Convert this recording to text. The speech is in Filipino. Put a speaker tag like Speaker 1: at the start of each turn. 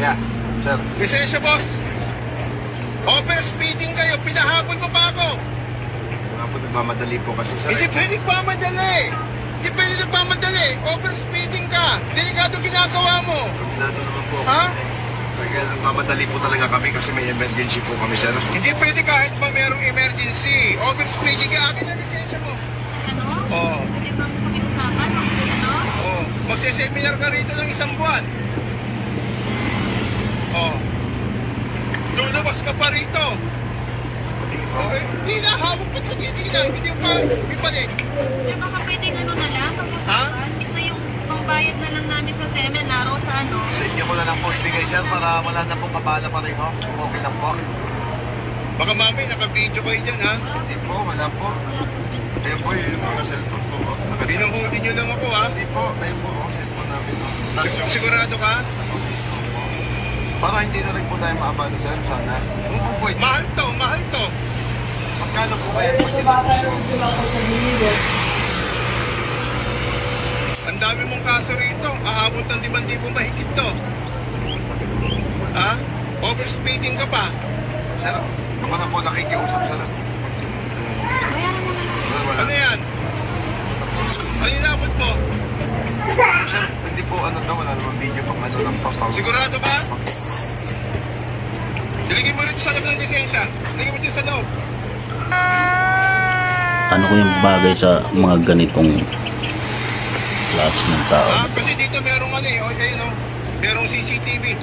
Speaker 1: Yeah, sir.
Speaker 2: Lisensya, boss. Overspeeding kayo, pinahabol mo pa ako.
Speaker 1: Nga po, nagmamadali po kasi, sir.
Speaker 2: Hindi pwede pamadali. Hindi pwede pamadali. Overspeeding ka. Delikado ginagawa mo.
Speaker 1: Kabinado naman po.
Speaker 2: Ha?
Speaker 1: Kaya nagmamadali po talaga kami kasi may emergency po kami, sir.
Speaker 2: Hindi pwede kahit pa merong emergency. Overspeeding ka. Akin na lisensya mo.
Speaker 3: Ano?
Speaker 2: Oo.
Speaker 3: Hindi ba mo pag-inusapan? Ano?
Speaker 2: Oo. Magsiseminar ka rito ng 1 buwan. Oo. Lulabas ka pa rito. Okay? Hindi na. Hawak pa sa hindi na. Hindi pa. Ipalit.
Speaker 3: Di ba pwedeng ano na lang? Pag-usapan? Isa yung pangbayad na lang namin sa seminar o sa ano?
Speaker 1: Sa inyo ko na lang po ibigay, sir, para wala na pong kabala pareho. Okay lang po.
Speaker 2: Baka mami, naka-video kayo dyan, ha?
Speaker 1: Hindi po, wala po. Ayan po yung mga cellphone po.
Speaker 2: Binuhuli nyo lang ako, ha?
Speaker 1: Hindi po, ayan po ang cellphone namin.
Speaker 2: Sigurado ka?
Speaker 1: Para hindi na rin po tayo maabano, sir, sana. Kung po pwede,
Speaker 2: Mahal to, mahal to.
Speaker 1: magkano po kaya pwede na po siya?
Speaker 2: Ang dami mong kaso rito. Aabot ng 5,000 mahigit to. Ha? Overspeeding ka pa.
Speaker 1: Sir, ako na po nakikiusap, sir.
Speaker 3: Bayaran mo na lang.
Speaker 1: Wala.
Speaker 2: Ano yan? Ano inabot mo?
Speaker 1: Sir, hindi po ano daw, wala naman video pang ano lang pa.
Speaker 2: Sigurado ka? Diligin mo rito sa loob ng lisensya. Diligin mo dito sa loob.
Speaker 4: Ano ko yung bagay sa mga ganitong klase ng tao?
Speaker 2: Ha? Kasi dito merong ano eh. O, ayun o. Merong CCTV.